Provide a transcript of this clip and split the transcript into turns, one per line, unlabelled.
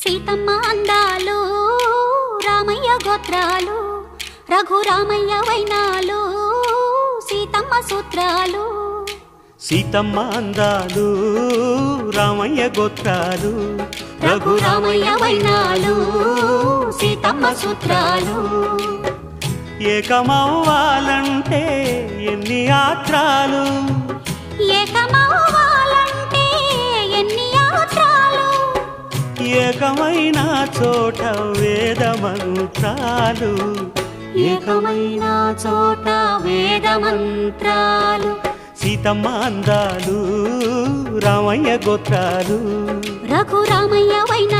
సీతమ్మ అందాలు రామయ్య గోత్రాలు రఘురామయ్య వైనాలు సీతమ్మ సూత్రాలు
సీతమ్మ అందాలు రామయ్య గోత్రాలు
రఘురామయ్య వైనాలు సీతమ్మ సూత్రాలు
ఏకమవ్వాలంటే ఎన్ని యాత్రాలు
ఏకమవ్వాలంటే ఎన్ని యాత్రాలు
ఏకమైన చోట వేద మంత్రాలు
ఏకమైన చోట వేద మంత్రాలు
సీతమ్మ అందాలు రామయ్య గోత్రాలు
రఘురామయ్య వైనాలు